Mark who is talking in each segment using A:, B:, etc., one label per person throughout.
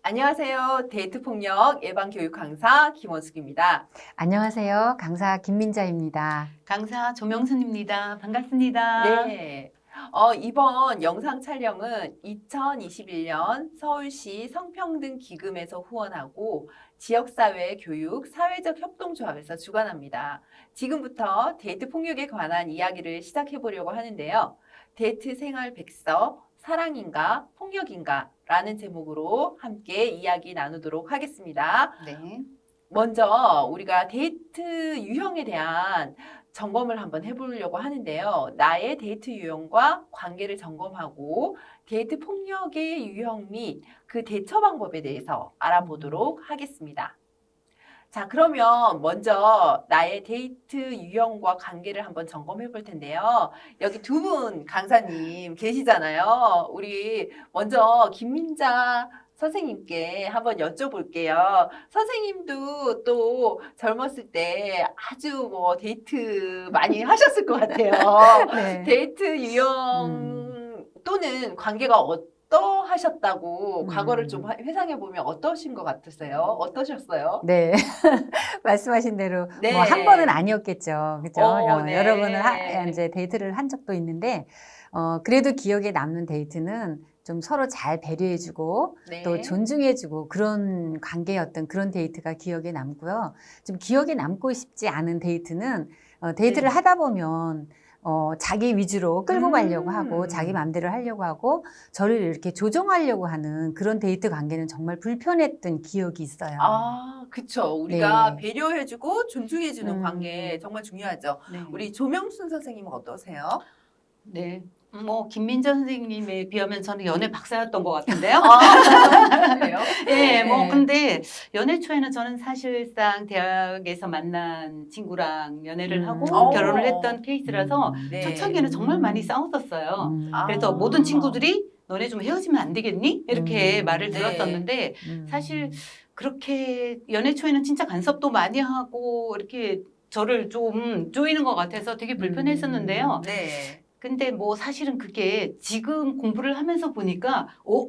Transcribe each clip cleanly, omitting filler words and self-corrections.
A: 안녕하세요. 데이트 폭력 예방 교육 강사 김원숙입니다.
B: 안녕하세요. 강사 김민자입니다.
C: 강사 조명순입니다. 반갑습니다.
A: 네. 이번 영상 촬영은 2021년 서울시 성평등 기금에서 후원하고 지역사회 교육 사회적 협동조합에서 주관합니다. 지금부터 데이트 폭력에 관한 이야기를 시작해 보려고 하는데요. 데이트 생활 백서, 사랑인가, 폭력인가? 라는 제목으로 함께 이야기 나누도록 하겠습니다.
C: 네.
A: 먼저 우리가 데이트 유형에 대한 점검을 한번 해보려고 하는데요. 나의 데이트 유형과 관계를 점검하고 데이트 폭력의 유형 및 그 대처 방법에 대해서 알아보도록 하겠습니다. 자, 그러면 먼저 나의 데이트 유형과 관계를 한번 점검해 볼 텐데요. 여기 두 분 강사님 계시잖아요. 우리 먼저 김민자 선생님께 한번 여쭤볼게요. 선생님도 또 젊었을 때 아주 뭐 데이트 많이 하셨을 것 같아요.
B: 네.
A: 데이트 유형 또는 관계가 어떠하셨다고 과거를 좀 회상해 보면 어떠신 것 같으세요? 어떠셨어요?
B: 네. 말씀하신 대로
A: 네.
B: 뭐 한 번은 아니었겠죠. 그죠?
A: 네.
B: 여러 번을 이제 데이트를 한 적도 있는데, 그래도 기억에 남는 데이트는 좀 서로 잘 배려해주고
A: 네.
B: 또 존중해주고 그런 관계였던 그런 데이트가 기억에 남고요. 좀 기억에 남고 싶지 않은 데이트는 데이트를
A: 네.
B: 하다 보면 자기 위주로 끌고 가려고 하고 자기 마음대로 하려고 하고 저를 이렇게 조종하려고 하는 그런 데이트 관계는 정말 불편했던 기억이 있어요.
A: 아, 그쵸. 우리가
B: 네.
A: 배려해주고 존중해주는 관계 정말 중요하죠.
C: 네.
A: 우리 조명순 선생님은 어떠세요?
C: 네. 뭐 김민자 선생님에 비하면 저는 연애 박사였던 것 같은데요.
A: 그래요?
C: 네, 뭐
B: 네.
C: 근데 연애 초에는 저는 사실상 대학에서 만난 친구랑 연애를 하고 결혼을 했던 케이스라서
A: 네.
C: 초창기에는 정말 많이 싸웠었어요.
A: 아.
C: 그래서 모든 친구들이 너네 좀 헤어지면 안 되겠니? 이렇게 말을
A: 네.
C: 들었었는데 사실 그렇게 연애 초에는 진짜 간섭도 많이 하고 이렇게 저를 좀 쪼이는 것 같아서 되게 불편했었는데요.
A: 네.
C: 근데 뭐 사실은 그게 지금 공부를 하면서 보니까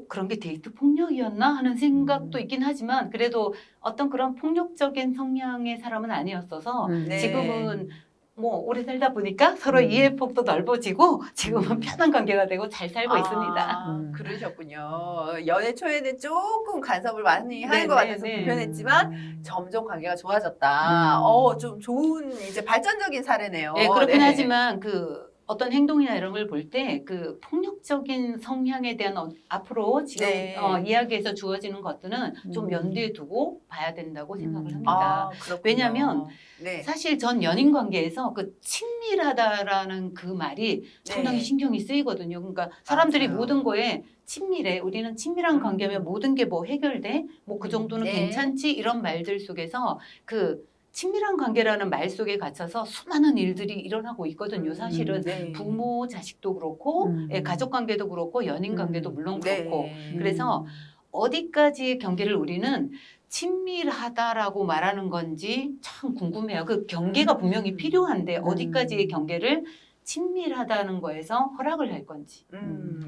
C: 그런 게 데이트 폭력이었나 하는 생각도 있긴 하지만 그래도 어떤 그런 폭력적인 성향의 사람은 아니었어서
A: 네.
C: 지금은 뭐 오래 살다 보니까 서로 이해 폭도 넓어지고 지금은 편한 관계가 되고 잘 살고 있습니다.
A: 그러셨군요. 연애 초에는 조금 간섭을 많이 하는 것 같아서 불편했지만 점점 관계가 좋아졌다. 좀 좋은 이제 발전적인 사례네요.
C: 네, 그렇긴
A: 네.
C: 하지만 그 어떤 행동이나 이런 걸 볼 때 그 폭력적인 성향에 대한 앞으로 지금
A: 네.
C: 이야기에서 주어지는 것들은 좀 염두에 두고 봐야 된다고 생각을 합니다.
A: 아, 그렇군요.
C: 왜냐하면
A: 네.
C: 사실 전 연인 관계에서 그 친밀하다라는 그 말이 상당히
A: 네.
C: 신경이 쓰이거든요. 그러니까 사람들이
A: 맞아요.
C: 모든 거에 친밀해. 우리는 친밀한 관계면 모든 게 뭐 해결돼. 뭐 그 정도는
A: 네.
C: 괜찮지. 이런 말들 속에서 그 친밀한 관계라는 말 속에 갇혀서 수많은 일들이 일어나고 있거든요. 사실은
A: 네.
C: 부모, 자식도 그렇고 가족 관계도 그렇고 연인 관계도 물론 그렇고
A: 네.
C: 그래서 어디까지의 경계를 우리는 친밀하다라고 말하는 건지 참 궁금해요. 그 경계가 분명히 필요한데 어디까지의 경계를 친밀하다는 거에서 허락을 할 건지.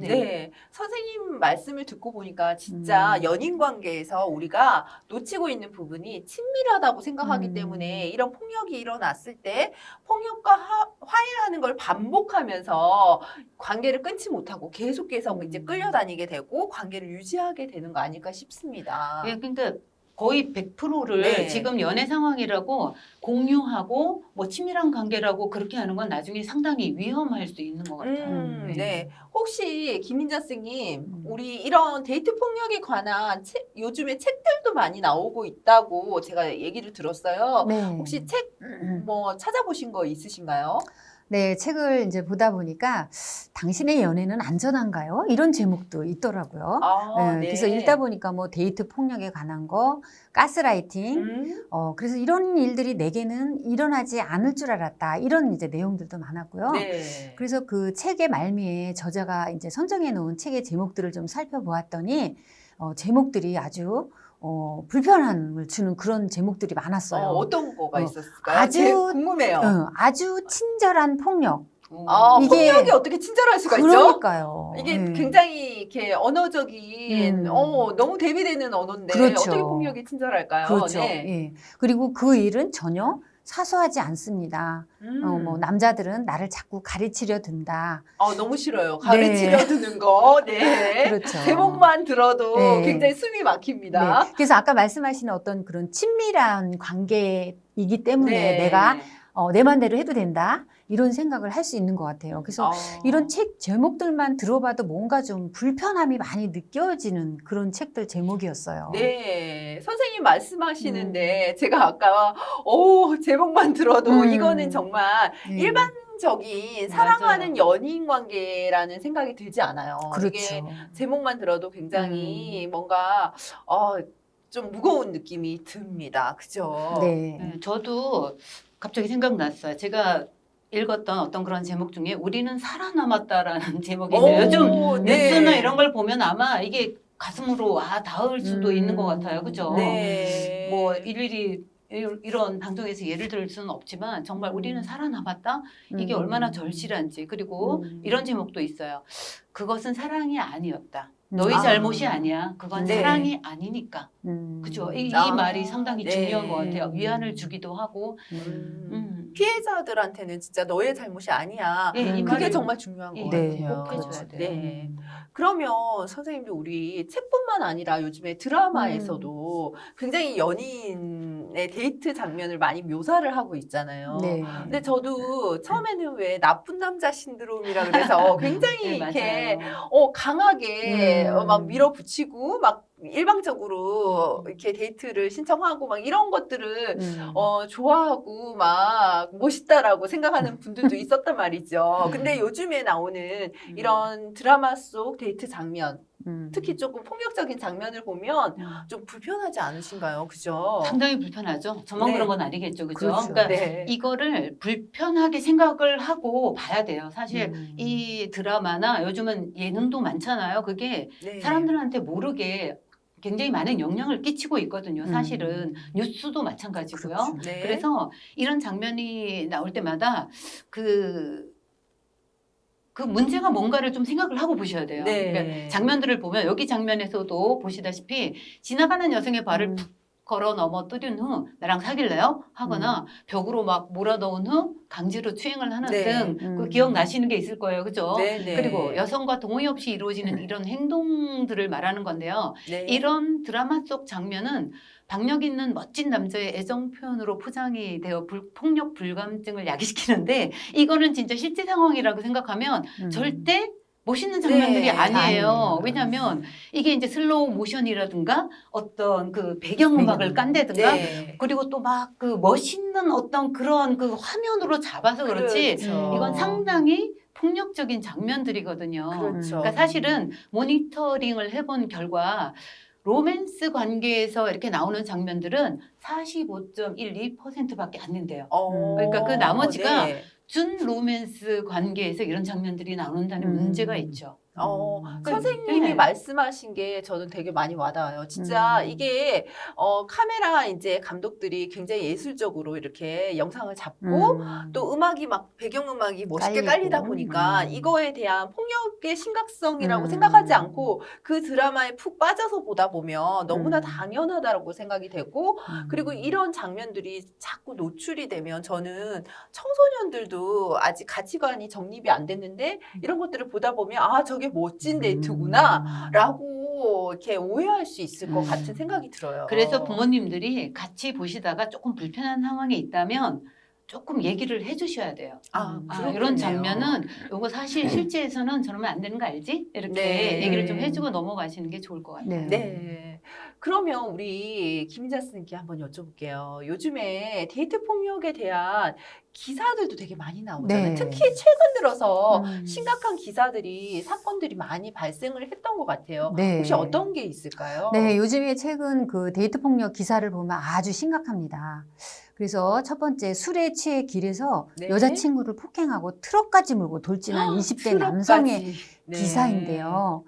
A: 네.
C: 네.
A: 선생님 말씀을 듣고 보니까 진짜 연인 관계에서 우리가 놓치고 있는 부분이 친밀하다고 생각하기 때문에 이런 폭력이 일어났을 때 폭력과 화해하는 걸 반복하면서 관계를 끊지 못하고 계속해서 이제 끌려다니게 되고 관계를 유지하게 되는 거 아닐까 싶습니다.
C: 예, 그러니까 거의 100%를
A: 네.
C: 지금 연애 상황이라고 공유하고 뭐 친밀한 관계라고 그렇게 하는 건 나중에 상당히 위험할 수 있는 것 같아요.
A: 네. 혹시 김민자 선생님, 우리 이런 데이트 폭력에 관한 요즘에 책들도 많이 나오고 있다고 제가 얘기를 들었어요.
B: 네.
A: 혹시 책 뭐 찾아보신 거 있으신가요?
B: 네, 책을 이제 보다 보니까 당신의 연애는 안전한가요? 이런 제목도 있더라고요. 네, 그래서 읽다 보니까 뭐 데이트 폭력에 관한 거, 가스라이팅, 그래서 이런 일들이 내게는 일어나지 않을 줄 알았다. 이런 이제 내용들도 많았고요.
A: 네.
B: 그래서 그 책의 말미에 저자가 이제 선정해 놓은 책의 제목들을 좀 살펴보았더니 제목들이 아주 불편함을 주는 그런 제목들이 많았어요.
A: 어떤 거가 있었을까요?
B: 아주
A: 궁금해요.
B: 아주 친절한 폭력. 이게-
A: 폭력이 어떻게 친절할 수가 있죠?
B: 그러니까요.
A: 이게
B: 네.
A: 굉장히 이렇게 언어적인, 너무 대비되는 언어인데
B: 그렇죠.
A: 어떻게 폭력이 친절할까요?
B: 그렇죠.
A: 네.
B: 예. 그리고 그 일은 전혀 사소하지 않습니다. 뭐 남자들은 나를 자꾸 가르치려 든다.
A: 너무 싫어요. 가르치려 드는 거. 네.
B: 그렇죠.
A: 제목만 들어도
B: 네.
A: 굉장히 숨이 막힙니다.
B: 네. 그래서 아까 말씀하신 어떤 그런 친밀한 관계이기 때문에
A: 네.
B: 내가 내 맘대로 해도 된다. 이런 생각을 할 수 있는 것 같아요. 그래서 이런 책 제목들만 들어봐도 뭔가 좀 불편함이 많이 느껴지는 그런 책들 제목이었어요.
A: 네, 선생님 말씀하시는데 제가 아까 제목만 들어도 이거는 정말
B: 네.
A: 일반적인 사랑하는 연인 관계라는 생각이 들지 않아요.
B: 그렇죠.
A: 이게 제목만 들어도 굉장히 뭔가 좀 무거운 느낌이 듭니다. 그죠?
B: 네.
C: 네, 저도 갑자기 생각났어요. 제가 읽었던 어떤 그런 제목 중에 우리는 살아남았다라는 제목이 있어요. 요즘
A: 네.
C: 뉴스나 이런 걸 보면 아마 이게 가슴으로 닿을 수도 있는 것 같아요. 그죠?
A: 네.
C: 뭐 일일이 이런 방송에서 예를 들 수는 없지만 정말 우리는 살아남았다? 이게 얼마나 절실한지. 그리고 이런 제목도 있어요. 그것은 사랑이 아니었다. 너희 잘못이 아니야. 그건
A: 네.
C: 사랑이 아니니까. 그죠? 이 말이 상당히
A: 네.
C: 중요한 것 같아요. 위안을 주기도 하고.
A: 피해자들한테는 진짜 너의 잘못이 아니야.
C: 예, 이
A: 그게
C: 말을-
A: 정말 중요한 것
B: 네.
A: 같아요.
C: 꼭 해줘야 돼요.
A: 네. 그러면 선생님도 우리 책뿐만 아니라 요즘에 드라마에서도 굉장히 연인의 데이트 장면을 많이 묘사를 하고 있잖아요.
B: 네.
A: 근데 저도 처음에는 왜 나쁜 남자 신드롬이라 그래서 굉장히
C: 네,
A: 이렇게
C: 맞아요.
A: 강하게 막 밀어붙이고 막 일방적으로 이렇게 데이트를 신청하고 막 이런 것들을 좋아하고 막 멋있다라고 생각하는 분들도 있었단 말이죠. 근데 요즘에 나오는 이런 드라마 속 데이트 장면, 특히 조금 폭력적인 장면을 보면 좀 불편하지 않으신가요? 그죠?
C: 상당히 불편하죠. 저만
A: 네.
C: 그런 건 아니겠죠. 그죠?
B: 그렇죠.
C: 그러니까
A: 네.
C: 이거를 불편하게 생각을 하고 봐야 돼요. 사실 이 드라마나 요즘은 예능도 많잖아요. 그게
A: 네.
C: 사람들한테 모르게 굉장히 많은 영향을 끼치고 있거든요. 사실은 뉴스도 마찬가지고요.
B: 그렇죠.
A: 네.
C: 그래서 이런 장면이 나올 때마다 그 문제가 뭔가를 좀 생각을 하고 보셔야 돼요.
A: 네.
C: 그러니까 장면들을 보면 여기 장면에서도 보시다시피 지나가는 여성의 발을 푹 걸어 넘어뜨린 후 나랑 사귈래요? 하거나 벽으로 막 몰아넣은 후 강제로 추행을 하는
A: 네.
C: 등 그 기억나시는 게 있을 거예요. 그죠?
A: 네, 네.
C: 그리고 여성과 동의 없이 이루어지는 이런 행동들을 말하는 건데요.
A: 네.
C: 이런 드라마 속 장면은 박력 있는 멋진 남자의 애정 표현으로 포장이 되어 폭력 불감증을 야기시키는데 이거는 진짜 실제 상황이라고 생각하면 절대 멋있는 장면들이
A: 네,
C: 아니에요.
B: 아니에요.
C: 왜냐하면 이게 이제 슬로우 모션이라든가 어떤 그 배경음악을 깐다든가
A: 네.
C: 그리고 또 막 그 멋있는 어떤 그런 그 화면으로 잡아서 그렇지
A: 그렇죠.
C: 이건 상당히 폭력적인 장면들이거든요.
A: 그렇죠.
C: 그러니까 사실은 모니터링을 해본 결과 로맨스 관계에서 이렇게 나오는 장면들은 45.12%밖에 안 된대요. 그러니까 그 나머지가
A: 네.
C: 준 로맨스 관계에서 이런 장면들이 나온다는 문제가 있죠.
A: 선생님이
C: 네.
A: 말씀하신 게 저는 되게 많이 와닿아요. 진짜 이게 카메라 이제 감독들이 굉장히 예술적으로 이렇게 영상을 잡고 또 음악이 막 배경음악이 멋있게
B: 깔리고.
A: 깔리다 보니까 이거에 대한 폭력의 심각성이라고
B: 음.
A: 생각하지 않고 그 드라마에 푹 빠져서 보다 보면 너무나 당연하다라고 생각이 되고 그리고 이런 장면들이 자꾸 노출이 되면 저는 청소년들도 아직 가치관이 정립이 안 됐는데 이런 것들을 보다 보면 아 저게 멋진 데이트구나 라고 이렇게 오해할 수 있을 것 같은 생각이 들어요.
C: 그래서 부모님들이 같이 보시다가 조금 불편한 상황에 있다면 조금 얘기를 해주셔야 돼요. 이런 장면은 이거 사실 실제에서는 저러면 안 되는 거 알지? 이렇게
A: 네.
C: 얘기를 좀 해주고 넘어가시는 게 좋을 것 같아요.
B: 네.
A: 네. 그러면 우리 김희자 선생님께 한번 여쭤볼게요. 요즘에 데이트 폭력에 대한 기사들도 되게 많이 나오잖아요.
B: 네.
A: 특히 최근 들어서 심각한 기사들이 사건들이 많이 발생을 했던 것 같아요.
B: 네.
A: 혹시 어떤 게 있을까요?
B: 네, 요즘에 최근 그 데이트 폭력 기사를 보면 아주 심각합니다. 그래서 첫 번째 술에 취해 길에서
A: 네.
B: 여자친구를 폭행하고 트럭까지 몰고 돌진한 20대
A: 트럭까지.
B: 남성의
A: 네.
B: 기사인데요.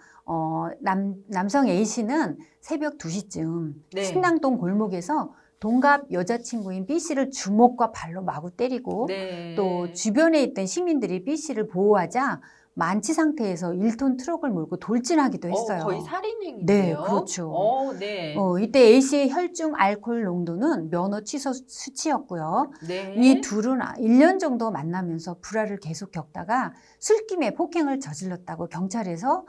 B: 남성 A씨는 새벽 2시쯤
A: 네.
B: 신당동 골목에서 동갑 여자친구인 B 씨를 주먹과 발로 마구 때리고
A: 네.
B: 또 주변에 있던 시민들이 B 씨를 보호하자 만취 상태에서 1톤 트럭을 몰고 돌진하기도 했어요.
A: 거의 살인 행위인데요.
B: 네, 그렇죠.
A: 네.
B: 이때 A 씨의 혈중 알코올 농도는 면허 취소 수치였고요.
A: 네.
B: 이 둘은 1년 정도 만나면서 불화를 계속 겪다가 술김에 폭행을 저질렀다고 경찰에서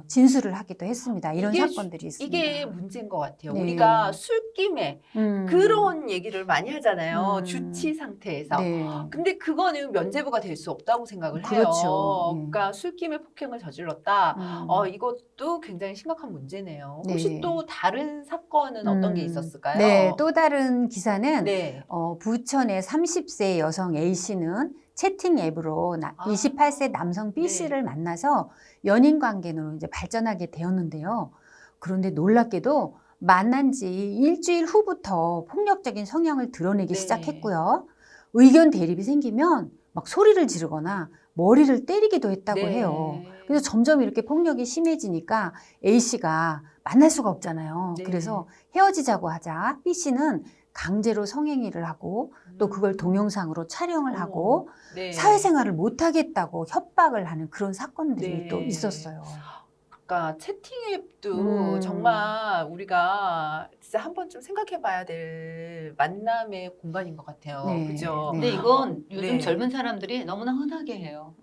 B: 진술을 하기도 했습니다. 이런
A: 이게
B: 사건들이 있습니다.
A: 이게 문제인 것 같아요.
B: 네.
A: 우리가 술김에 그런 얘기를 많이 하잖아요.
B: 음.
A: 주치 상태에서.
B: 네.
A: 근데 그거는 면죄부가 될 수 없다고 생각을 해요.
B: 그렇죠. 네.
A: 그러니까 술김에 폭행을 저질렀다.
B: 음.
A: 이것도 굉장히 심각한 문제네요.
B: 네.
A: 혹시 또 다른 사건은 어떤 게 있었을까요?
B: 네, 또 다른 기사는
A: 네.
B: 부천의 30세 여성 A 씨는 채팅 앱으로 28세 남성 B
A: 네.
B: 씨를 만나서 연인 관계로 이제 발전하게 되었는데요. 그런데 놀랍게도 만난 지 일주일 후부터 폭력적인 성향을 드러내기
A: 네.
B: 시작했고요. 의견 대립이 생기면 막 소리를 지르거나 머리를 때리기도 했다고
A: 네.
B: 해요. 그래서 점점 이렇게 폭력이 심해지니까 A 씨가 만날 수가 없잖아요.
A: 네.
B: 그래서 헤어지자고 하자 B 씨는 강제로 성행위를 하고 또 그걸 동영상으로 촬영을 하고
A: 네.
B: 사회생활을 못하겠다고 협박을 하는 그런 사건들이
A: 네.
B: 또 있었어요.
A: 그러니까 채팅 앱도 정말 우리가 진짜 한 번쯤 생각해 봐야 될 만남의 공간인 것 같아요.
B: 네.
A: 그죠?
B: 네.
C: 근데 이건 요즘
A: 네.
C: 젊은 사람들이 너무나 흔하게 해요.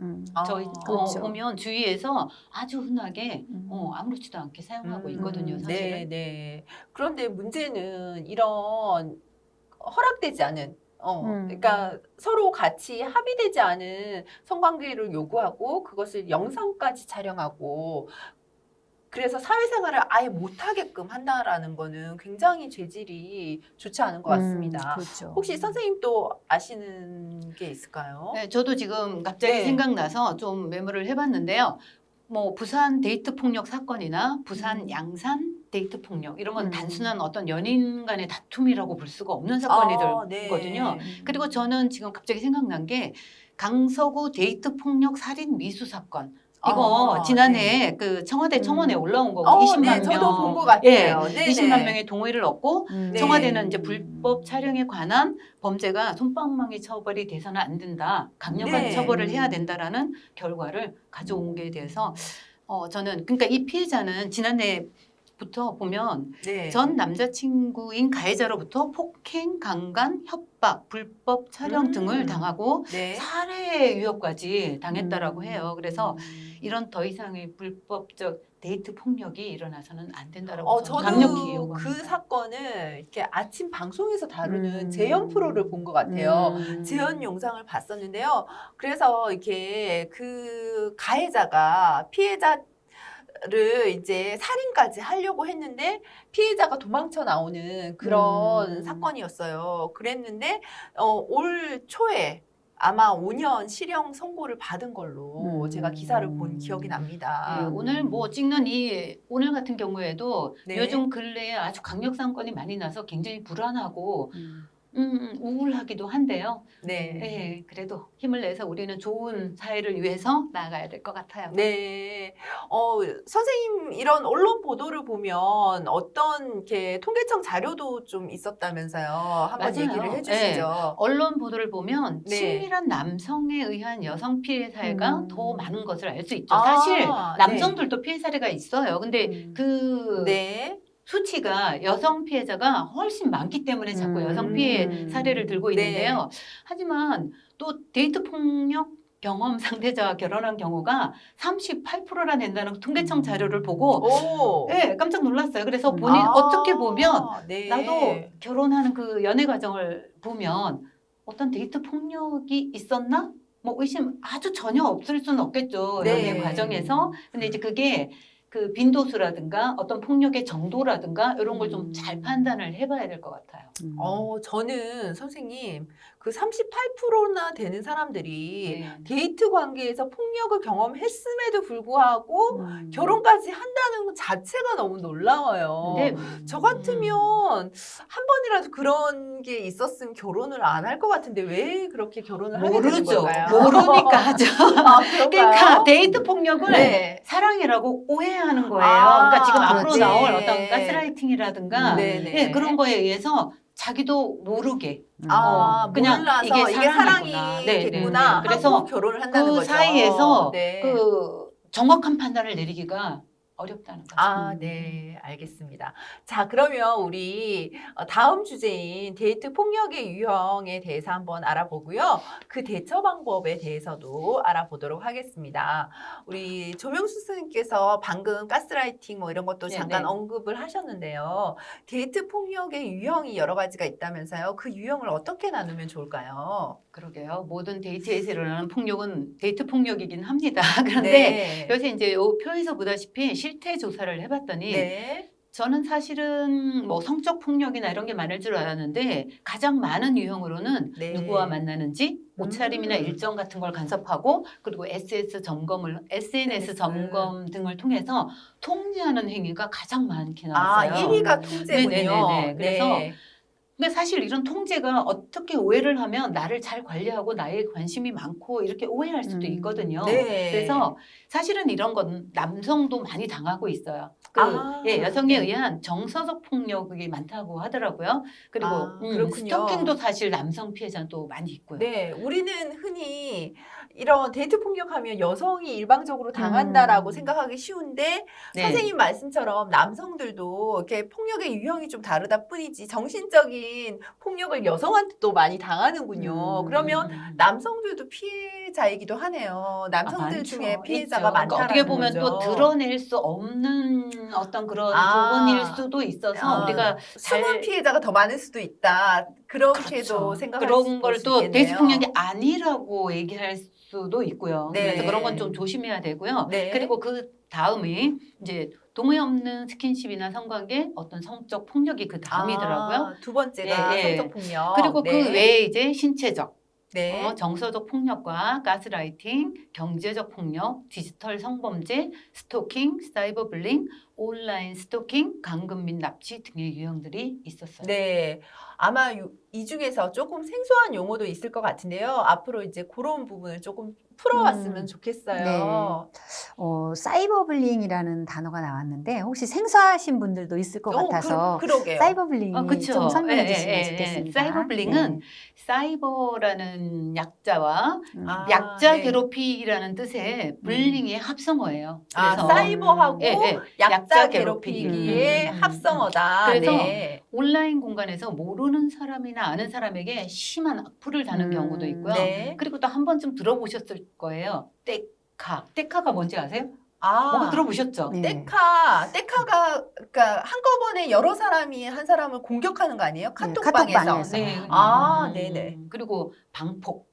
C: 저희
B: 그렇죠.
C: 보면 주위에서 아주 흔하게
B: 음.
C: 아무렇지도 않게 사용하고 있거든요.
B: 네,
C: 사실은.
A: 네. 그런데 문제는 이런 허락되지 않은 그러니까 서로 같이 합의되지 않은 성관계를 요구하고 그것을 영상까지 촬영하고 그래서 사회생활을 아예 못하게끔 한다라는 거는 굉장히 죄질이 좋지 않은 것 같습니다.
B: 그렇죠.
A: 혹시 선생님 또 아시는 게 있을까요?
C: 네, 저도 지금 갑자기
A: 네.
C: 생각나서 좀 메모를 해봤는데요. 뭐 부산 데이트 폭력 사건이나 부산 양산 데이트 폭력 이런 건 단순한 어떤 연인 간의 다툼이라고 볼 수가 없는 사건이거든요. 그리고 저는 지금 갑자기 생각난 게 강서구 데이트 폭력 살인 미수 사건. 이거 지난해 그 청와대 청원에 올라온 거고 20만 명.
A: 저도 본 것 같아요.
C: 예, 20만 명의 동의를 얻고
A: 네.
C: 청와대는 이제 불법 촬영에 관한 범죄가 솜방망이 처벌이 돼서는 안 된다. 강력한
A: 네.
C: 처벌을 해야 된다라는 결과를 가져온 게 돼서 저는 그러니까 이 피해자는 지난해부터 보면
A: 네.
C: 전 남자친구인 가해자로부터 폭행, 강간, 협박, 불법 촬영 등을 당하고
A: 네.
C: 살해 위협까지 당했다라고 해요. 그래서 이런 더 이상의 불법적 데이트 폭력이 일어나서는 안 된다라고
A: 저도
C: 강력히
A: 그
C: 요구합니다.
A: 사건을 이렇게 아침 방송에서 다루는 재연 프로를 본 것 같아요. 재연 영상을 봤었는데요. 그래서 이렇게 그 가해자가 피해자를 이제 살인까지 하려고 했는데 피해자가 도망쳐 나오는 그런 사건이었어요. 그랬는데 올 초에 아마 5년 실형 선고를 받은 걸로 제가 기사를 본 기억이 납니다.
C: 네, 오늘 뭐 찍는 오늘 같은 경우에도
A: 네.
C: 요즘 근래에 아주 강력 사건이 많이 나서 굉장히 불안하고 우울하기도 한데요.
A: 네.
C: 네, 그래도 힘을 내서 우리는 좋은 사회를 위해서 나아가야 될 것 같아요.
A: 네. 선생님 이런 언론 보도를 보면 어떤 이렇게 통계청 자료도 좀 있었다면서요. 한번
C: 맞아요.
A: 얘기를 해주시죠.
C: 언론 보도를 보면
A: 네.
C: 친밀한 남성에 의한 여성 피해 사례가 더 많은 것을 알 수 있죠.
A: 아,
C: 사실 남성들도 피해 사례가 있어요. 근데 그
A: 네.
C: 수치가 여성 피해자가 훨씬 많기 때문에 자꾸 여성 피해 사례를 들고 있는데요. 하지만 또 데이트 폭력 경험 상대자와 결혼한 경우가 38%나 된다는 통계청 자료를 보고
A: 오.
C: 네, 깜짝 놀랐어요. 그래서 본인 어떻게 보면
A: 네.
C: 나도 결혼하는 그 연애 과정을 보면 어떤 데이트 폭력이 있었나? 뭐 의심 아주 전혀 없을 수는 없겠죠.
A: 네.
C: 연애 과정에서. 근데 이제 그게 그 빈도수라든가 어떤 폭력의 정도라든가 이런 걸 좀 잘 판단을 해봐야 될 것 같아요.
A: 저는 선생님 그 38%나 되는 사람들이
C: 네.
A: 데이트 관계에서 폭력을 경험했음에도 불구하고 결혼까지 한다는 것 자체가 너무 놀라워요.
C: 근데
A: 저 같으면 한 번이라도 그런 게 있었으면 결혼을 안 할 것 같은데 왜 그렇게 결혼을 하게 되는
C: 모르죠.
A: 걸까요?
C: 모르니까 하죠.
A: 그런가요?
C: 그러니까 데이트 폭력을
A: 네.
C: 사랑이라고 오해하는 거예요.
A: 아,
C: 그러니까 지금 앞으로
A: 그렇지.
C: 나올 어떤 가스라이팅이라든가
A: 네네.
C: 예, 그런 거에 의해서 자기도 모르게
A: 그냥
C: 그냥
A: 몰라서
C: 이게
A: 이게 사랑이
C: 사랑이구나. 네,
A: 됐구나.
C: 네. 그래서
A: 하고 결혼을 한다는
C: 그
A: 거죠.
C: 사이에서
A: 네.
C: 그 정확한 판단을 내리기가 어렵다는 거죠.
A: 네, 알겠습니다. 자, 그러면 우리 다음 주제인 데이트 폭력의 유형에 대해서 한번 알아보고요. 그 대처 방법에 대해서도 알아보도록 하겠습니다. 우리 조명수 선생님께서 방금 가스라이팅 뭐 이런 것도
C: 네,
A: 잠깐
C: 네.
A: 언급을 하셨는데요. 데이트 폭력의 유형이 여러 가지가 있다면서요. 그 유형을 어떻게 나누면 좋을까요?
C: 그러게요. 모든 데이트에서 일어나는 폭력은 데이트 폭력이긴 합니다. 그런데
A: 네.
C: 요새 이제 이 표에서 보다시피 실태 조사를 해봤더니
A: 네.
C: 저는 사실은 뭐 성적 폭력이나 이런 게 많을 줄 알았는데 가장 많은 유형으로는
A: 네.
C: 누구와 만나는지 옷차림이나 일정 같은 걸 간섭하고 그리고 SNS 점검 등을 통해서 통제하는 행위가 가장 많게 나왔어요.
A: 1위가 통제군요.
C: 네네네네. 그래서
A: 네.
C: 근데 사실 이런 통제가 어떻게 오해를 하면 나를 잘 관리하고 나에 관심이 많고 이렇게 오해할 수도 있거든요.
A: 네.
C: 그래서 사실은 이런 건 남성도 많이 당하고 있어요. 여성에
A: 네.
C: 의한 정서적 폭력이 많다고 하더라고요. 그리고
A: 그렇군요.
C: 스토킹도 사실 남성 피해자는 또 많이 있고요.
A: 네, 우리는 흔히 이런 데이트 폭력하면 여성이 일방적으로 당한다라고 생각하기 쉬운데
C: 네.
A: 선생님 말씀처럼 남성들도 이렇게 폭력의 유형이 좀 다르다 뿐이지 정신적인 폭력을 여성한테 또 많이 당하는군요. 그러면 남성들도 피해자이기도 하네요. 남성들
C: 많죠.
A: 중에 피해자가
C: 있죠. 그러니까
A: 많다라는
C: 어떻게 보면
A: 거죠.
C: 또 드러낼 수 없는 어떤 그런 부분일 수도 있어서 우리가
A: 숨은 피해자가 더 많을 수도 있다. 그렇게도
C: 그렇죠.
A: 생각할
C: 그런 걸 또
A: 있겠네요.
C: 데이트 폭력이 아니라고 얘기할 수도 있고요.
A: 네.
C: 그래서 그런 건 좀 조심해야 되고요.
A: 네.
C: 그리고 그 다음이 이제 동의 없는 스킨십이나 성관계 어떤 성적 폭력이 그 다음이더라고요.
A: 두 번째가
C: 예, 예.
A: 성적 폭력.
C: 그리고
A: 네.
C: 그 외에 이제 신체적,
A: 네.
C: 정서적 폭력과 가스라이팅, 경제적 폭력, 디지털 성범죄, 스토킹, 사이버 불링, 온라인 스토킹, 감금 및 납치 등의 유형들이 있었어요.
A: 네. 아마 이 중에서 조금 생소한 용어도 있을 것 같은데요. 앞으로 이제 그런 부분을 조금 풀어왔으면 좋겠어요.
B: 사이버블링이라는 단어가 나왔는데 혹시 생소하신 분들도 있을 것 같아서
A: 그러게요.
B: 사이버블링
C: 그쵸.
B: 좀 설명해 주시면
C: 예,
B: 좋겠습니다.
C: 사이버블링은 사이버라는 약자와
B: 네.
C: 약자
A: 네.
C: 괴롭히라는 뜻의 불링의 합성어예요.
A: 사이버하고 약자
C: 괴롭히기.
A: 괴롭히기의 합성어다.
C: 그래서
A: 네.
C: 온라인 공간에서 모르는 사람이나 아는 사람에게 심한 악플을 다는 경우도 있고요.
A: 네.
C: 그리고 또 한 번쯤 들어보셨을 거예요. 떼카. 떼카가 뭔지 아세요? 들어보셨죠?
B: 네.
A: 떼카가 그러니까 한꺼번에 여러 사람이 한 사람을 공격하는 거 아니에요? 카톡방에서.
B: 카톡방에서.
A: 네. 네네.
C: 그리고 방폭.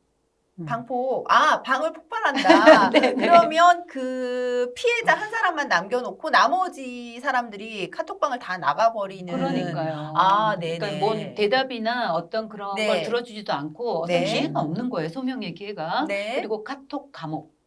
A: 방폭. 방을 폭발한다.
C: 네.
A: 그러면 그 피해자 한 사람만 남겨놓고 나머지 사람들이 카톡방을 다 나가버리는.
C: 그러니까요.
A: 네네.
C: 그러니까 뭔 대답이나 어떤 그런
A: 네.
C: 걸 들어주지도 않고 어떤
A: 네.
C: 기회가 없는 거예요. 소명의 기회가.
A: 네.
C: 그리고 카톡 감옥.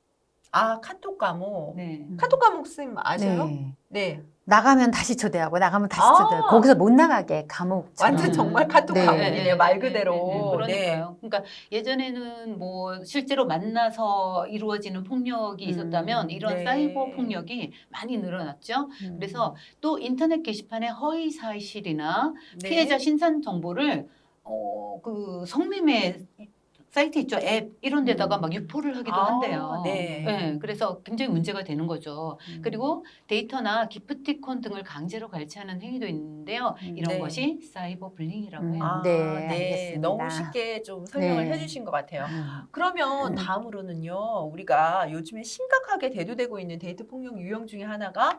A: 카톡 감옥.
C: 네.
A: 카톡 감옥 쌤 아세요?
B: 네.
A: 네.
B: 나가면 다시 초대하고 나가면 다시 초대하고 거기서 못 나가게 감옥.
A: 완전 정말 카톡
B: 네.
A: 감옥이네요. 말 그대로.
C: 그러니까요. 그러니까 예전에는 뭐 실제로 만나서 이루어지는 폭력이 있었다면 이런
A: 네.
C: 사이버 폭력이 많이 늘어났죠. 그래서 또 인터넷 게시판에 허위 사실이나
A: 네.
C: 피해자 신상 정보를 그 성매매 사이트 있죠, 앱 이런 데다가 막 유포를 하기도 한대요.
A: 네.
C: 그래서 굉장히 문제가 되는 거죠. 그리고 데이터나 기프티콘 등을 강제로 갈취하는 행위도 있는데요. 이런
A: 네.
C: 것이 사이버 불링이라고 해요.
B: 네, 알겠습니다.
A: 너무 쉽게 좀 설명을
B: 네.
A: 해주신 것 같아요. 그러면 다음으로는요, 우리가 요즘에 심각하게 대두되고 있는 데이트 폭력 유형 중에 하나가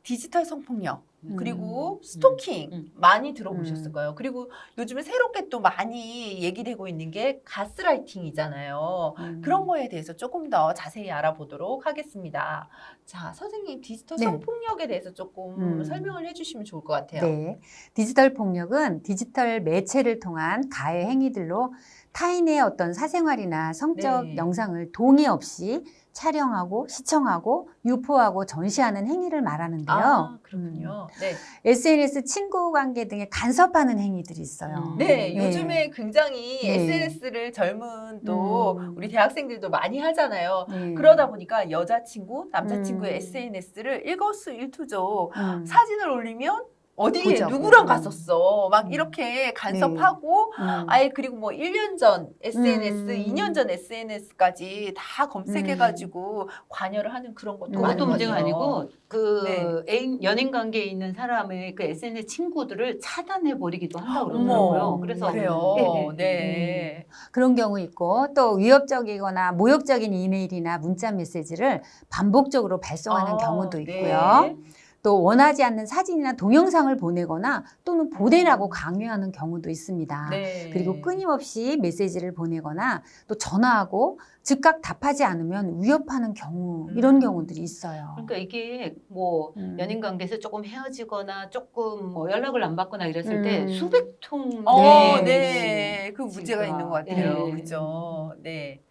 A: 디지털 성폭력, 그리고 스토킹 많이 들어보셨을 거예요. 그리고 요즘에 새롭게 또 많이 얘기되고 있는 게 가스라이팅이잖아요. 그런 거에 대해서 조금 더 자세히 알아보도록 하겠습니다. 자, 선생님 디지털
B: 네.
A: 성폭력에 대해서 조금 설명을 해주시면 좋을 것 같아요.
B: 네. 디지털 폭력은 디지털 매체를 통한 가해 행위들로 타인의 어떤 사생활이나 성적
A: 네.
B: 영상을 동의 없이 촬영하고 시청하고 유포하고 전시하는 행위를 말하는데요.
A: 그렇군요. 네.
B: SNS 친구 관계 등에 간섭하는 행위들이 있어요.
A: 네, 요즘에 굉장히
B: 네.
A: SNS를 젊은 또 우리 대학생들도 많이 하잖아요.
B: 네.
A: 그러다 보니까 여자친구, 남자친구의 SNS를 일거수일투족 사진을 올리면 어디
B: 보자고.
A: 누구랑 갔었어. 막 이렇게 간섭하고 아예 그리고 뭐 1년 전 SNS, 2년 전 SNS까지 다 검색해가지고 관여를 하는 그런 것도
C: 그것도
A: 많거든요.
C: 문제가 아니고 그
A: 네.
C: 애인 연인 관계에 있는 사람의 그 SNS 친구들을 차단해 버리기도 한다고
A: 어머,
C: 그러더라고요. 그래서
A: 그래요.
C: 예, 예,
A: 네.
B: 그런 경우 있고 또 위협적이거나 모욕적인 이메일이나 문자 메시지를 반복적으로 발송하는 경우도 있고요.
A: 네.
B: 또 원하지 않는 사진이나 동영상을 보내거나 또는 보내라고 강요하는 경우도 있습니다.
A: 네.
B: 그리고 끊임없이 메시지를 보내거나 또 전화하고 즉각 답하지 않으면 위협하는 경우 이런 경우들이 있어요.
C: 그러니까 이게 뭐 연인 관계에서 조금 헤어지거나 조금 뭐 연락을 안 받거나 이랬을 때 수백 통의
A: 네. 그 문제가 있는 것 같아요.
C: 네.
A: 그죠? 네.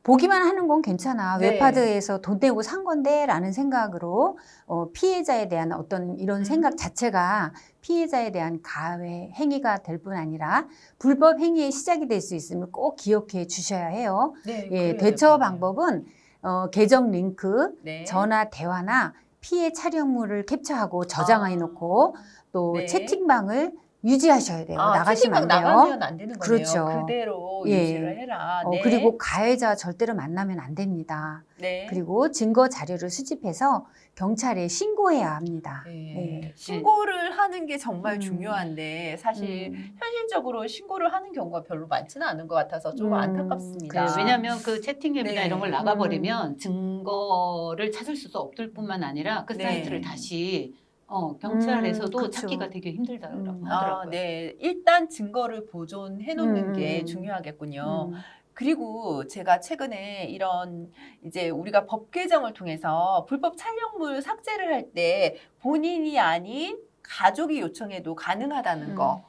B: 보기만 하는 건 괜찮아.
A: 네.
B: 웹하드에서 돈 내고 산 건데 라는 생각으로 피해자에 대한 어떤 이런 생각 자체가 피해자에 대한 가해 행위가 될 뿐 아니라 불법 행위의 시작이 될 수 있음을 꼭 기억해 주셔야 해요.
A: 네.
B: 예,
A: 그래야
B: 대처
A: 될 것 같아요.
B: 방법은 계정 링크,
A: 네.
B: 전화 대화나 피해 촬영물을 캡처하고 저장해 놓고 또
A: 네.
B: 채팅방을 유지하셔야 돼요. 나가시면
A: 채팅방
B: 안 돼요.
A: 나가면 안 되는 거네요.
B: 그렇죠.
A: 그대로
B: 예.
A: 유지를 해라. 네.
B: 그리고 가해자 절대로 만나면 안 됩니다.
A: 네.
B: 그리고 증거 자료를 수집해서 경찰에 신고해야 합니다.
A: 네.
B: 예.
A: 신고를 하는 게 정말 중요한데 사실
B: 음.
A: 현실적으로 신고를 하는 경우가 별로 많지는 않은 것 같아서 좀 안타깝습니다.
B: 그래요.
C: 왜냐하면 그 채팅 앱이나
A: 네.
C: 이런 걸 나가버리면 증거를 찾을 수도 없을 뿐만 아니라 그
A: 네.
C: 사이트를 다시 경찰에서도
B: 그쵸.
C: 찾기가 되게 힘들다고 하더라고요.
A: 아, 네. 일단 증거를 보존해 놓는 게
B: 음.
A: 중요하겠군요. 그리고 제가 최근에 이런 이제 우리가 법 개정을 통해서 불법 촬영물 삭제를 할 때 본인이 아닌 가족이 요청해도 가능하다는 거.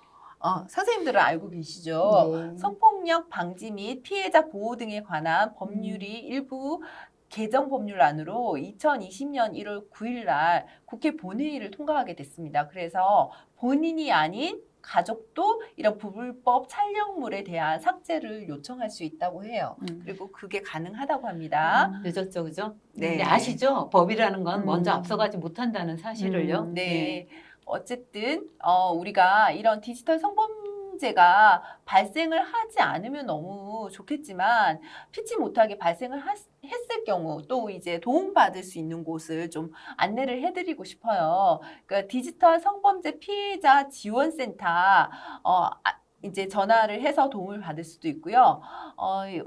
A: 선생님들은 알고 계시죠?
B: 네.
A: 성폭력 방지 및 피해자 보호 등에 관한 법률이 일부 개정 법률안으로 2020년 1월 9일 날 국회 본회의를 통과하게 됐습니다. 그래서 본인이 아닌 가족도 이런 불법 촬영물에 대한 삭제를 요청할 수 있다고 해요. 그리고 그게 가능하다고 합니다.
C: 늦었죠, 그죠?
A: 네.
C: 근데 아시죠? 법이라는 건 먼저
B: 음.
C: 앞서가지 못한다는 사실을요.
A: 네. 어쨌든 우리가 이런 디지털 성범죄가 발생을 하지 않으면 너무 좋겠지만 피치 못하게 발생을 했을 경우 또 이제 도움받을 수 있는 곳을 좀 안내를 해드리고 싶어요. 그러니까 디지털 성범죄 피해자 지원센터 이제 전화를 해서 도움을 받을 수도 있고요.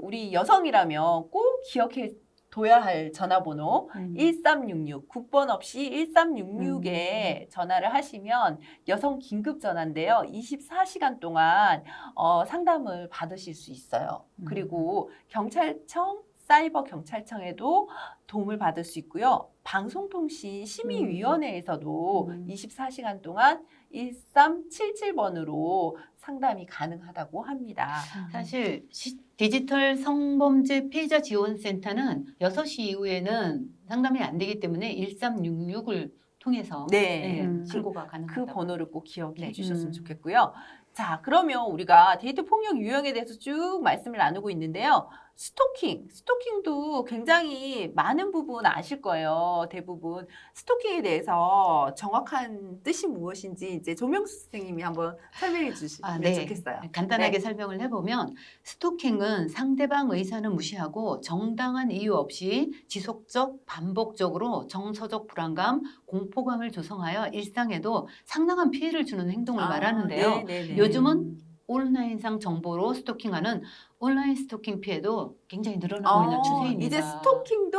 A: 우리 여성이라면 꼭 기억해 둬야 할 전화번호 1366 국번 없이 1366에 전화를 하시면 여성 긴급 전화인데요. 24시간 동안 상담을 받으실 수 있어요. 그리고 경찰청 사이버 경찰청에도 도움을 받을 수 있고요. 방송통신 심의위원회에서도 24시간 동안 1377번으로 상담이 가능하다고 합니다.
C: 사실 디지털 성범죄 피해자 지원센터는 6시 이후에는 상담이 안 되기 때문에 1366을 통해서
A: 네.
C: 신고가 가능하다고.
A: 그 번호를 꼭 기억해
C: 네.
A: 주셨으면 좋겠고요. 자, 그러면 우리가 데이트 폭력 유형에 대해서 쭉 말씀을 나누고 있는데요. 스토킹도 굉장히 많은 부분 아실 거예요. 대부분 스토킹에 대해서 정확한 뜻이 무엇인지 이제 조명수 선생님이 한번 설명해 주시면 좋겠어요.
C: 간단하게 설명을 해보면 스토킹은 상대방 의사는 무시하고 정당한 이유 없이 지속적, 반복적으로 정서적 불안감, 공포감을 조성하여 일상에도 상당한 피해를 주는 행동을 말하는데요. 요즘은 온라인상 정보로 스토킹하는 온라인 스토킹 피해도 굉장히 늘어나고 있는 추세입니다.
A: 이제 스토킹도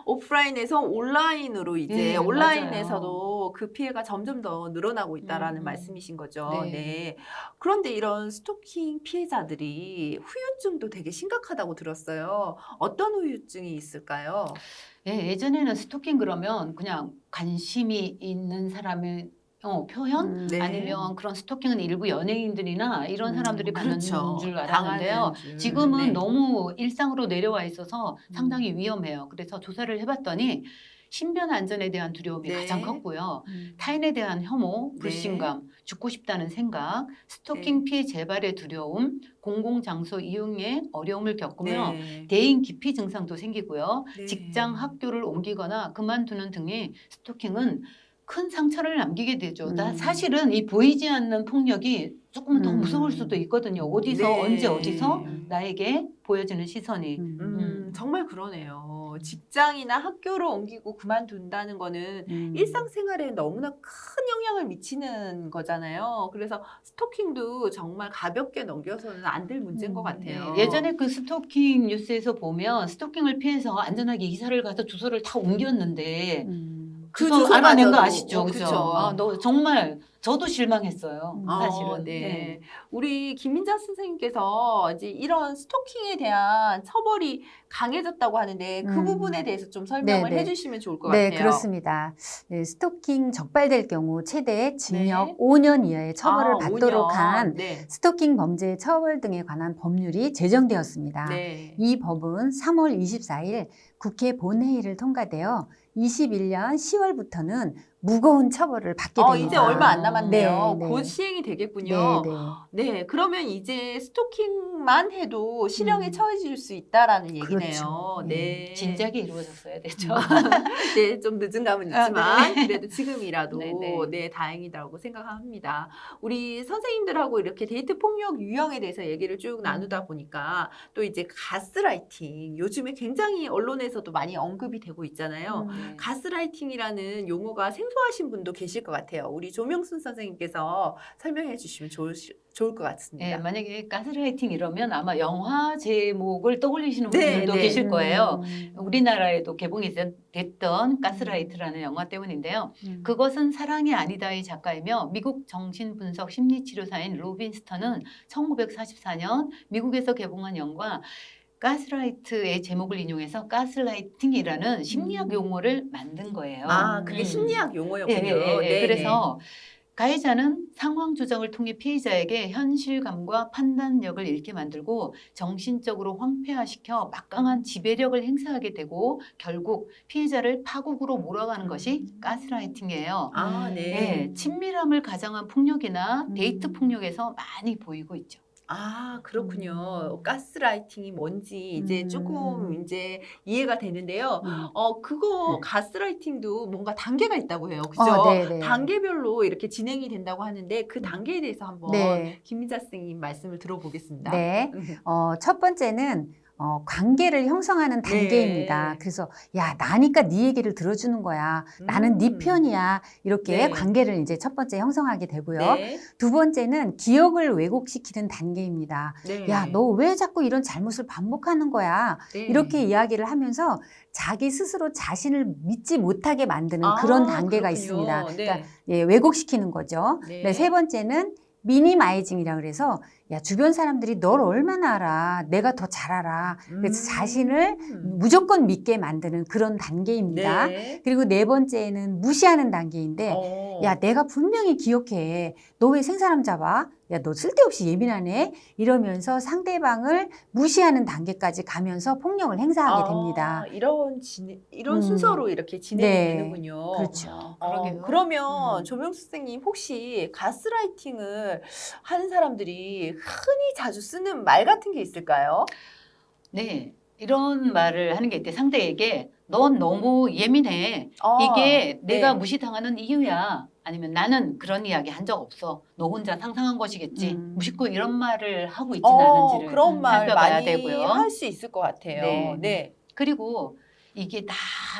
A: 오프라인에서 온라인으로 이제 온라인에서도
C: 맞아요.
A: 그 피해가 점점 더 늘어나고 있다라는 말씀이신 거죠.
C: 네.
A: 네. 그런데 이런 스토킹 피해자들이 후유증도 되게 심각하다고 들었어요. 어떤 후유증이 있을까요?
C: 네, 예전에는 스토킹 그러면 그냥 관심이 있는 사람의 표현?
A: 네.
C: 아니면 그런 스토킹은 일부 연예인들이나 이런 사람들이 받는
A: 그렇죠.
C: 줄 알았는데요.
A: 당하는 줄.
C: 지금은
A: 네.
C: 너무 일상으로 내려와 있어서 상당히 위험해요. 그래서 조사를 해봤더니 신변 안전에 대한 두려움이
A: 네.
C: 가장 컸고요. 타인에 대한 혐오, 불신감, 죽고 싶다는 생각, 스토킹 피해 재발의 두려움, 공공장소 이용에 어려움을 겪으며 대인 기피 증상도 생기고요.
A: 네.
C: 직장, 학교를 옮기거나 그만두는 등의 스토킹은 큰 상처를 남기게 되죠.
B: 음.
C: 사실은 이 보이지 않는 폭력이 조금 더
B: 음.
C: 무서울 수도 있거든요. 어디서
A: 네.
C: 언제 어디서 나에게 보여지는 시선이.
A: 정말 그러네요. 직장이나 학교를 옮기고 그만둔다는 거는
B: 음.
A: 일상생활에 너무나 큰 영향을 미치는 거잖아요. 그래서 스토킹도 정말 가볍게 넘겨서는 안 될 문제인 것 같아요.
C: 네, 예전에 그 스토킹 뉴스에서 보면 스토킹을 피해서 안전하게 이사를 가서 주소를 다 옮겼는데
A: 그
C: 주소
A: 주소마저도-
C: 알아낸 거 아시죠?
A: 그쵸.
C: 그죠? 너 정말 저도 실망했어요. 사실은.
A: 네. 우리 김민자 선생님께서 이제 이런 스토킹에 대한 처벌이 강해졌다고 하는데 그 부분에 대해서 좀 설명을
B: 네네.
A: 해주시면 좋을 것
B: 네,
A: 같아요.
B: 그렇습니다. 네, 스토킹 적발될 경우 최대 징역
A: 네.
B: 5년 이하의 처벌을
A: 5년.
B: 받도록 한
A: 네.
B: 스토킹 범죄 처벌 등에 관한 법률이 제정되었습니다.
A: 네.
B: 이 법은 3월 24일 국회 본회의를 통과되어 21년 10월부터는 무거운 처벌을 받게 됩니다.
A: 이제 얼마 안 남았네요.
B: 네, 네.
A: 곧 시행이 되겠군요.
B: 네,
A: 네, 그러면 이제 스토킹만 해도 실형에
B: 음.
A: 처해질 수 있다라는 얘기네요.
B: 그렇죠.
A: 네.
C: 진작에 이루어졌어야 되죠.
A: 네, 좀 늦은 감은 있지만 그래도 지금이라도
C: 네,
A: 네,
C: 네.
A: 다행이라고 생각합니다. 우리 선생님들하고 이렇게 데이트 폭력 유형에 대해서 얘기를 쭉 나누다 보니까 또 이제 가스라이팅 요즘에 굉장히 언론에서도 많이 언급이 되고 있잖아요. 가스라이팅이라는 용어가 생소하신 분도 계실 것 같아요. 우리 조명순 선생님께서 설명해 주시면 좋을 것 같습니다.
C: 네, 만약에 가스라이팅 이러면 아마 영화 제목을 떠올리시는
A: 네,
C: 분들도
A: 네.
C: 계실 거예요. 우리나라에도 개봉이 됐던 가스라이트라는 영화 때문인데요. 그것은 사랑이 아니다의 작가이며 미국 정신분석 심리치료사인 로빈 스턴은 1944년 미국에서 개봉한 영화 가스라이트의 제목을 인용해서 가스라이팅이라는 심리학 용어를 만든 거예요.
A: 그게 심리학 용어였군요.
C: 네. 그래서 가해자는 상황 조정을 통해 피해자에게 현실감과 판단력을 잃게 만들고 정신적으로 황폐화시켜 막강한 지배력을 행사하게 되고 결국 피해자를 파국으로 몰아가는 것이 가스라이팅이에요. 네, 친밀함을 가장한 폭력이나 데이트 폭력에서 많이 보이고 있죠.
A: 그렇군요. 가스라이팅이 뭔지 이제 조금 이제 이해가 되는데요. 그거 가스라이팅도 뭔가 단계가 있다고 해요. 그죠?
B: 네네.
A: 단계별로 이렇게 진행이 된다고 하는데 그 단계에 대해서 한번
B: 네.
A: 김민자 선생님 말씀을 들어보겠습니다.
B: 네. 첫 번째는 관계를 형성하는 단계입니다.
A: 네.
B: 그래서 야, 나니까 네 얘기를 들어주는 거야. 나는 네 편이야. 이렇게
A: 네.
B: 관계를 이제 첫 번째 형성하게 되고요.
A: 네.
B: 두 번째는 기억을 왜곡시키는 단계입니다.
A: 네.
B: 야, 너 왜 자꾸 이런 잘못을 반복하는 거야?
A: 네.
B: 이렇게 이야기를 하면서 자기 스스로 자신을 믿지 못하게 만드는 그런 단계가
A: 그렇군요.
B: 있습니다.
A: 네.
B: 그러니까 왜곡시키는 거죠.
A: 네.
B: 네, 세 번째는 미니마이징이라 그래서 야, 주변 사람들이 널 얼마나 알아. 내가 더 잘 알아. 그래서 자신을 무조건 믿게 만드는 그런 단계입니다.
A: 네.
B: 그리고 네 번째는 무시하는 단계인데 야, 내가 분명히 기억해. 너 왜 생사람 잡아? 야, 너 쓸데없이 예민하네? 이러면서 상대방을 무시하는 단계까지 가면서 폭력을 행사하게 됩니다.
A: 이런 순서로 이렇게 진행이
B: 네.
A: 되는군요.
B: 그렇죠.
C: 그러게요.
A: 그러면 조명수 선생님 혹시 가스라이팅을 하는 사람들이 흔히 자주 쓰는 말 같은 게 있을까요?
C: 네, 이런 말을 하는 게 있대. 상대에게 넌 너무 예민해. 이게
A: 네.
C: 내가 무시당하는 이유야. 아니면 나는 그런 이야기 한 적 없어. 너 혼자 상상한 것이겠지. 무심코 이런 말을 하고 있지는 않은지를
A: 그런 말
C: 살펴봐야
A: 많이
C: 되고요.
A: 할 수 있을 것 같아요.
C: 네.
A: 네.
C: 그리고 이게 다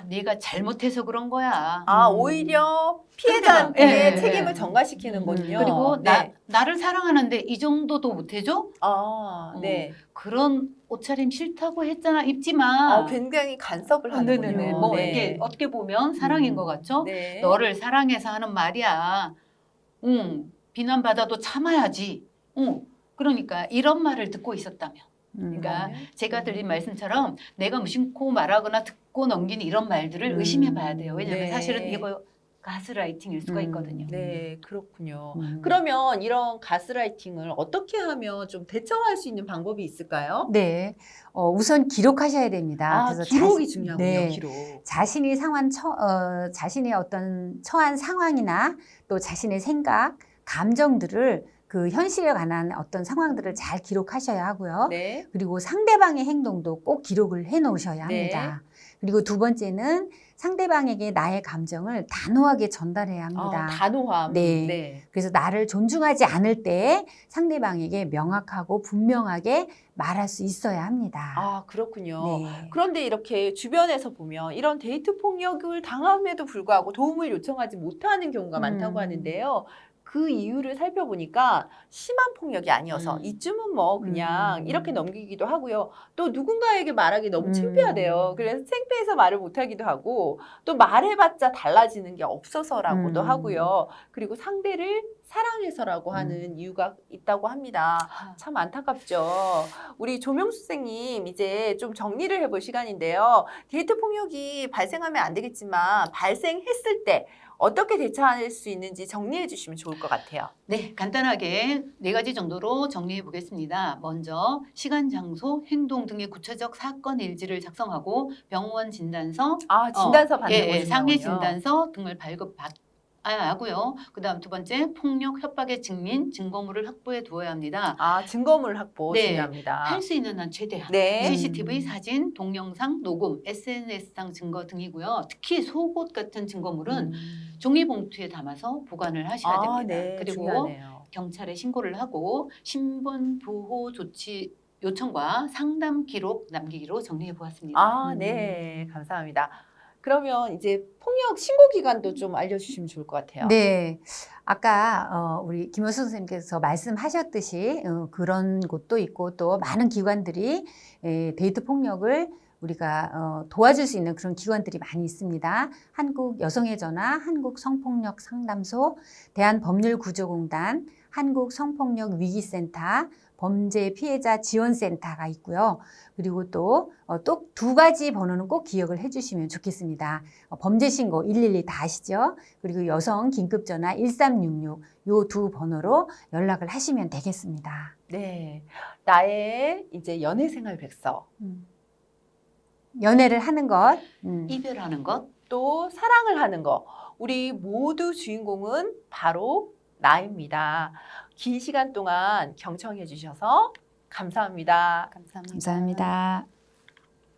C: 내가 잘못해서 그런 거야.
A: 오히려 피해자한테
C: 네.
A: 책임을 전가시키는군요.
C: 그리고
A: 네.
C: 나를 사랑하는데 이 정도도 못해줘?
A: 네.
C: 그런 옷차림 싫다고 했잖아. 입지 마.
A: 굉장히 간섭을 하는군요.
C: 네네네. 뭐
A: 네.
C: 이게 어떻게 보면 사랑인 것 같죠?
A: 네.
C: 너를 사랑해서 하는 말이야. 비난받아도 참아야지. 그러니까 이런 말을 듣고 있었다면. 그러니까 제가 드린 말씀처럼 내가 무심코 말하거나 듣고 넘기는 이런 말들을 의심해 봐야 돼요. 왜냐하면
A: 네.
C: 사실은 이거 가스라이팅일 수가 있거든요.
A: 네, 그렇군요. 그러면 이런 가스라이팅을 어떻게 하면 좀 대처할 수 있는 방법이 있을까요?
B: 네. 우선 기록하셔야 됩니다. 그래서
A: 기록이 중요하군요.
B: 네.
A: 기록.
B: 자신의 어떤 처한 상황이나 또 자신의 생각, 감정들을 그 현실에 관한 어떤 상황들을 잘 기록하셔야 하고요.
A: 네.
B: 그리고 상대방의 행동도 꼭 기록을 해 놓으셔야 합니다. 그리고 두 번째는 상대방에게 나의 감정을 단호하게 전달해야 합니다.
A: 단호함.
B: 네. 그래서 나를 존중하지 않을 때 상대방에게 명확하고 분명하게 말할 수 있어야 합니다.
A: 아, 그렇군요.
B: 네.
A: 그런데 이렇게 주변에서 보면 이런 데이트 폭력을 당함에도 불구하고 도움을 요청하지 못하는 경우가 많다고 하는데요. 그 이유를 살펴보니까 심한 폭력이 아니어서 이쯤은 뭐 그냥 이렇게 넘기기도 하고요. 또 누군가에게 말하기 너무 창피하대요. 그래서 창피해서 말을 못하기도 하고 또 말해봤자 달라지는 게 없어서라고도 하고요. 그리고 상대를 사랑해서라고 하는 이유가 있다고 합니다. 참 안타깝죠. 우리 조명수 선생님 이제 좀 정리를 해볼 시간인데요. 데이트 폭력이 발생하면 안 되겠지만 발생했을 때 어떻게 대처할 수 있는지 정리해 주시면 좋을 것 같아요.
C: 네, 간단하게 4가지 정도로 정리해 보겠습니다. 먼저 시간, 장소, 행동 등의 구체적 사건 일지를 작성하고 병원 진단서,
A: 진단서 받는 곳이군요.
C: 상해 진단서 등을 발급받아야 하고요. 그다음 2번째, 폭력 협박의 증민, 증거물을 확보해 두어야 합니다.
A: 증거물 확보
C: 네,
A: 중요합니다.
C: 할 수 있는 한 최대한.
A: 네.
C: CCTV, 사진, 동영상, 녹음, SNS상 증거 등이고요. 특히 속옷 같은 증거물은 종이봉투에 담아서 보관을 하셔야 됩니다.
A: 네,
C: 그리고
A: 중요하네요.
C: 경찰에 신고를 하고 신분 보호 조치 요청과 상담 기록 남기기로 정리해 보았습니다.
A: 네, 감사합니다. 그러면 이제 폭력 신고 기간도 좀 알려주시면 좋을 것 같아요.
B: 네. 아까 우리 김효수 선생님께서 말씀하셨듯이 그런 곳도 있고 또 많은 기관들이 데이트 폭력을 우리가 도와줄 수 있는 그런 기관들이 많이 있습니다. 한국 여성의 전화, 한국 성폭력 상담소, 대한법률구조공단, 한국 성폭력 위기센터, 범죄 피해자 지원센터가 있고요. 그리고 또 2가지 번호는 꼭 기억을 해주시면 좋겠습니다. 범죄신고 112 다 아시죠? 그리고 여성 긴급전화 1366 요 2 번호로 연락을 하시면 되겠습니다.
A: 네, 나의 이제 연애생활 백서,
B: 연애를 하는 것,
C: 이별하는 것,
A: 또 사랑을 하는 거, 우리 모두 주인공은 바로 나입니다. 긴 시간 동안 경청해 주셔서 감사합니다.
C: 감사합니다.
B: 감사합니다.